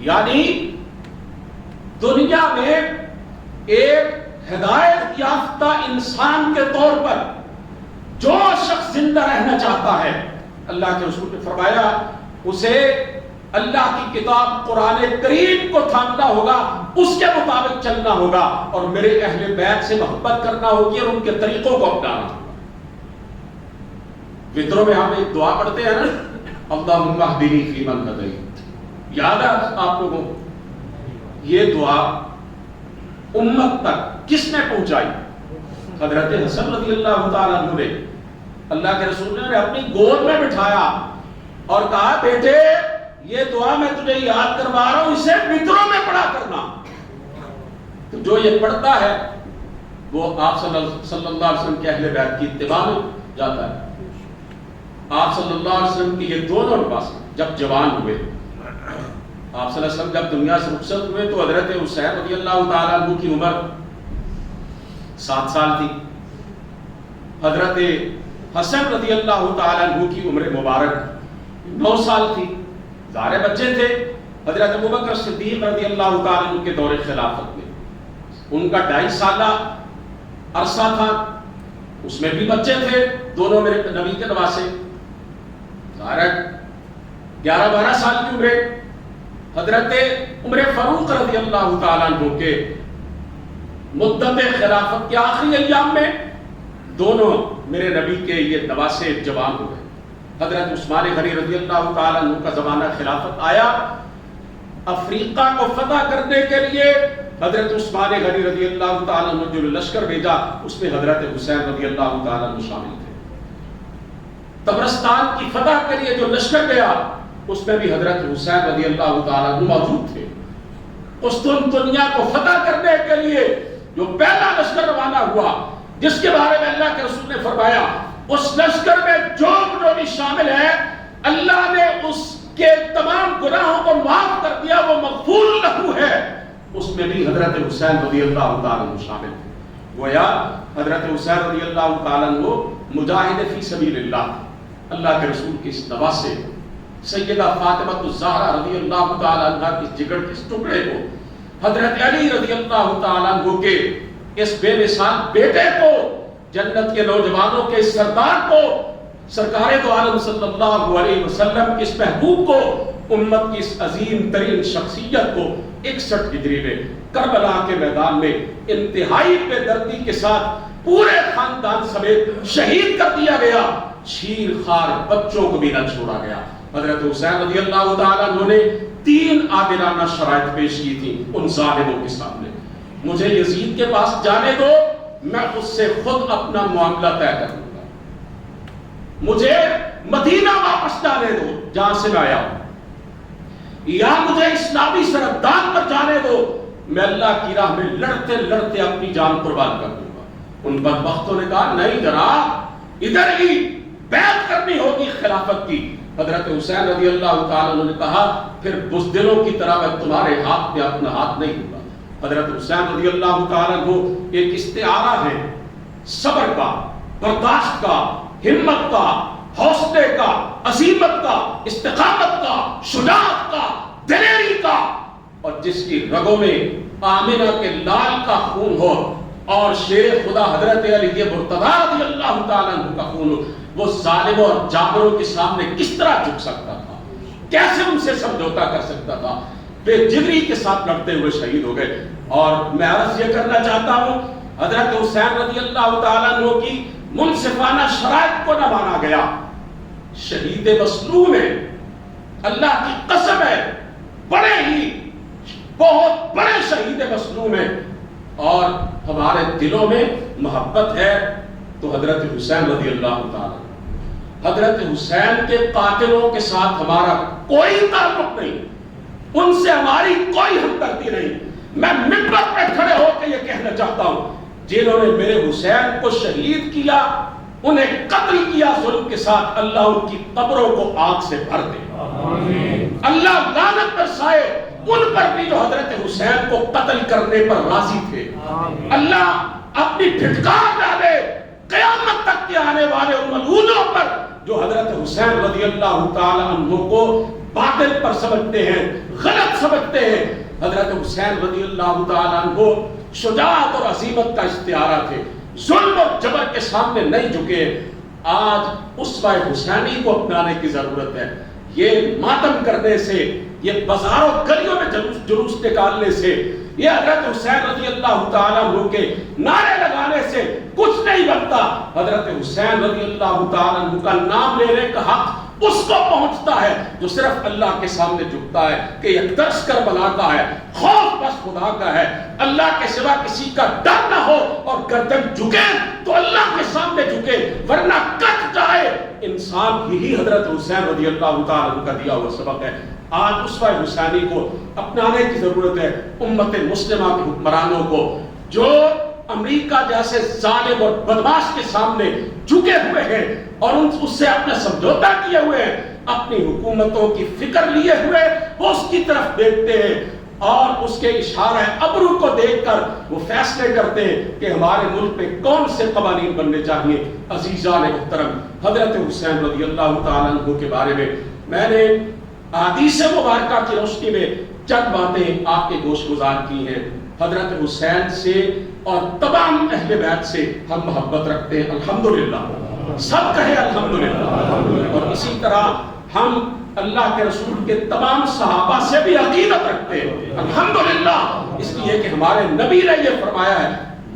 یعنی دنیا میں ایک ہدایت یافتہ انسان کے طور پر جو شخص زندہ رہنا چاہتا ہے، اللہ کے رسول نے فرمایا اسے اللہ کی کتاب قرآن کریم کو تھامنا ہوگا، اس کے مطابق چلنا ہوگا، اور میرے اہل بیت سے محبت کرنا ہوگی اور ان کے طریقوں کو اپنانا ہوگا. وطروں میں ہم ایک دعا پڑھتے ہیں نا، اللہم اہدنی فیمن ہدیت، یاد ہے آپ لوگوں کو؟ یہ دعا امت تک کس نے پہنچائی؟ حضرت حسن رضی اللہ تعالیٰ عنہ نے. اللہ کے رسول نے اپنی گود میں بٹھایا اور کہا بیٹے یہ دعا میں تجھے یاد کروا رہا ہوں، اسے وطروں میں پڑھا کرنا. تو جو یہ پڑھتا ہے وہ آپ صلی اللہ علیہ وسلم کے اہل بیت کی اتباع میں جاتا ہے. آپ صلی اللہ علیہ وسلم کی یہ دونوں نواسے جب جوان ہوئے، آپ صلی اللہ علیہ وسلم جب دنیا سے رخصت ہوئے تو حضرت حسین رضی اللہ تعالیٰ عنہ کی عمر 7 سال تھی. حضرت حسن رضی اللہ تعالیٰ عنہ کی عمر مبارک 9 سال تھی. ظاہر بچے تھے. حضرت ابوبکر صدیق رضی اللہ تعالیٰ عنہ کے دور خلافت میں ان کا 2.5 سالہ عرصہ تھا، اس میں بھی بچے تھے دونوں میرے نبی کے نواسے. ظاہر 11-12 سال کی عمریں. حضرت عمر فاروق رضی اللہ تعالیٰ عنہ کے مدت خلافت کے آخری ایام میں دونوں میرے نبی کے یہ نواسے جوان ہوئے. حضرت عثمان غنی رضی اللہ تعالیٰ عنہ کا زمانہ خلافت آیا. افریقہ کو فتح کرنے کے لیے حضرت عثمان غنی رضی اللہ تعالیٰ عنہ جو لشکر بھیجا اس میں حضرت حسین رضی اللہ تعالیٰ عنہ شامل تھے. طبرستان کی فتح کے لیے جو لشکر گیا اس میں بھی حضرت حسین رضی اللہ تعالیٰ عنہ موجود تھے. قسطنطنیہ کو فتح کرنے کے لیے جو پہلا لشکر روانہ ہوا، جس کے بارے میں اللہ کے رسول نے فرمایا اس لشکر میں جو بھی شامل ہے اللہ نے اس کے تمام گناہوں کو معاف کر دیا، وہ مغفور لہو ہے. اس میں بھی حضرت حسین رضی اللہ تعالیٰ عنہ شامل تھے. گویا حضرت حسین رضی اللہ تعالیٰ عنہ مجاہد فی سبیل اللہ. اللہ کے رسول کے اس نواسے سیدہ فاطمہ الزہرا رضی اللہ تعالیٰ عنہ کی جگر کے اس ٹکڑے کو، حضرت علی رضی اللہ تعالیٰ عنہ کے اس بے مثال بیٹے کو، جنت کے نوجوانوں کے اس سردار کو، سرکار دو عالم صلی اللہ علیہ وسلم کے اس محبوب کو، امت کی اس عظیم ترین شخصیت کو 61 ہجری میں کربلا کے میدان میں انتہائی بے دردی کے ساتھ پورے خاندان سمیت شہید کر دیا گیا. شیر خار بچوں کو بھی نہ چھوڑا گیا. حضرت حسین رضی اللہ تعالیٰ عنہ نے 3 عادلانہ شرائط پیش کی تھی ان ظالموں کے سامنے. مجھے یزید کے پاس جانے دو، میں اس سے خود اپنا معاملہ طے کر لوں گا. مجھے مدینہ واپس جانے دو جہاں سے میں آیا ہوں، یا مجھے اسلامی سرحدات پر جانے دو، میں اللہ کی راہ میں لڑتے لڑتے اپنی جان قربان کر دوں گا. ان بدبختوں نے کہا نہیں جناب، ادھر ہی بیعت کرنی ہوگی خلافت کی. حضرت حسین رضی اللہ تعالیٰ عنہ نے کہا پھر بزدلوں کی طرح میں تمہارے ہاتھ میں اپنا ہاتھ نہیں دوں گا. حضرت حسین رضی اللہ تعالیٰ عنہ ایک استعارہ ہے صبر کا، برداشت کا، ہمت کا، حوصلے کا، عزیمت کا، استقامت کا، شجاعت کا، دلیری کا، اور جس کی رگوں میں آمنہ کے لال کا خون ہو اور شیر خدا حضرت علی مرتضیٰ رضی اللہ تعالیٰ عنہ کا خون ہو، وہ ظالموں اور جابروں کے سامنے کس طرح جھک سکتا تھا؟ کیسے ان سے سمجھوتا کر سکتا تھا؟ بے جگری کے ساتھ لڑتے ہوئے شہید ہو گئے۔ اور میں عرض یہ کرنا چاہتا ہوں، حضرت حسین رضی اللہ تعالیٰ عنہ کی منصفانہ شرائط کو نہ مانا گیا، شہید مظلوم ہے، اللہ کی قسم ہے، بڑے ہی بہت بڑے شہید مظلوم ہیں، اور ہمارے دلوں میں محبت ہے تو حضرت حسین رضی اللہ تعالیٰ، حضرت حسین کے قاتلوں کے ساتھ ہمارا کوئی تعلق نہیں، ان سے ہماری کوئی ہمدردی نہیں۔ میں منبر پہ کھڑے ہو کے یہ کہنا چاہتا ہوں، جنہوں نے میرے حسین کو شہید کیا، انہیں قتل کیا ظلم کے ساتھ، اللہ ان کی قبروں کو آگ سے بھر دے، اللہ لعنت برسائے ان پر بھی جو حضرت حسین کو قتل کرنے پر راضی تھے، اللہ اپنی پھٹکار ڈالے قیامت تک کے آنے والے ان ملعونوں پر جو حضرت حسین رضی اللہ تعالی عنہ کو باطل پر سمجھتے ہیں، غلط سمجھتے ہیں۔ حضرت حسین رضی اللہ تعالی عنہ شجاعت اور عزیمت کا استعارہ تھے، ظلم اور جبر کے سامنے نہیں جھکے۔ آج اسوہ حسینی کو اپنانے کی ضرورت ہے۔ یہ ماتم کرنے سے، یہ بازاروں گلیوں میں جلوس نکالنے سے، یہ حضرت حسین رضی اللہ تعالیٰ عنہ کے نعرے لگانے سے کچھ نہیں بنتا۔ حضرت حسین رضی اللہ تعالیٰ عنہ کا نام لینے کا حق اس کو پہنچتا ہے جو صرف اللہ کے سامنے جھکتا ہے کہ یک درس کربلا کا ہے، خوف بس خدا کا ہے، اللہ کے سوا کسی کا ڈر نہ ہو، اور گردن جھکے تو اللہ کے سامنے جھکے، ورنہ کٹ جائے۔ انسان یہی حضرت حسین رضی اللہ تعالیٰ عنہ کا دیا ہوا سبق ہے۔ آج اسوہ حسینی کو اپنانے کی ضرورت ہے، امت مسلمہ کے حکمرانوں کو جو امریکہ جیسے ظالم اور بدماش کے سامنے جھکے ہوئے ہیں اور اس سے اپنا سمجھوتا کیے ہوئے ہیں، اپنی حکومتوں کی فکر لیے ہوئے وہ اس کی طرف دیکھتے ہیں اور اس کے اشارہ ابرو کو دیکھ کر وہ فیصلے کرتے ہیں کہ ہمارے ملک میں کون سے قوانین بننے چاہیے۔ عزیزان محترم، حضرت حسین رضی اللہ تعالیٰ عنہ کے بارے میں نے احادیث مبارکہ کی روشنی میں چند باتیں آپ کے گوش گزار کی ہیں۔ حضرت حسین سے اور تمام اہل بیت سے ہم محبت رکھتے ہیں، الحمدللہ، سب کہیں الحمدللہ، اور اسی طرح ہم اللہ کے رسول کے تمام صحابہ سے بھی عقیدت رکھتے ہیں، الحمدللہ، اس لیے کہ ہمارے نبی نے یہ فرمایا ہے،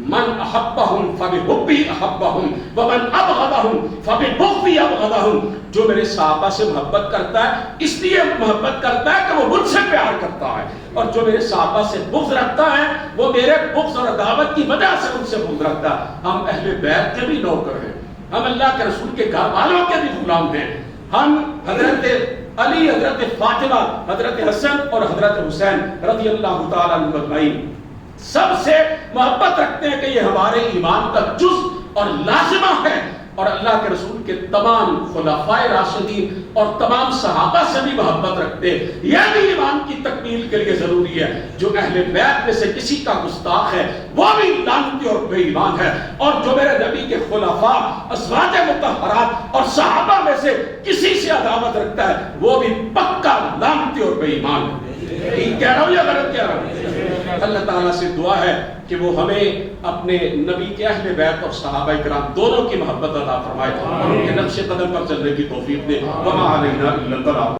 من احبہم فبحبی احبہم ومن ابغضہم فببغضی ابغضہم، جو میرے صحابہ سے محبت کرتا ہے اس لیے محبت کرتا ہے کہ وہ مجھ سے پیار کرتا ہے، اور جو میرے صحابہ سے بغض رکھتا ہے وہ میرے بغض اور عداوت کی وجہ سے ان سے بغض رکھتا ہے۔ ہم اہل بیت کے بھی نوکر ہیں، ہم اللہ کے رسول کے گھر والوں کے بھی غلام ہیں، ہم حضرت علی، حضرت فاطمہ، حضرت حسن اور حضرت حسین رضی اللہ تعالیٰ عنہ اجمعین سب سے محبت رکھتے ہیں کہ یہ ہمارے ایمان کا جز اور لازمہ ہے، اور اللہ کے رسول کے تمام خلفائے راشدین اور تمام صحابہ سے بھی محبت رکھتے ہیں۔ یہ بھی ایمان کی تکمیل کے لیے ضروری ہے۔ جو اہل بیت میں سے کسی کا گستاخ ہے وہ بھی لعنتی اور بے ایمان ہے، اور جو میرے نبی کے خلفاء، ازواج مطہرات اور صحابہ میں سے کسی سے عداوت رکھتا ہے وہ بھی پکا لعنتی اور بے ایمان ہے۔ ٹھیک کہہ رہا ہوں یا غلط کہہ رہا ہوں؟ اللہ تعالیٰ سے دعا ہے کہ وہ ہمیں اپنے نبی کے اہل بیت اور صحابہ کرام دونوں کی محبت عطا فرمائے اور ان کے نقش قدم پر چلنے کی توفیق دے۔ وما علینا الا البلاغ۔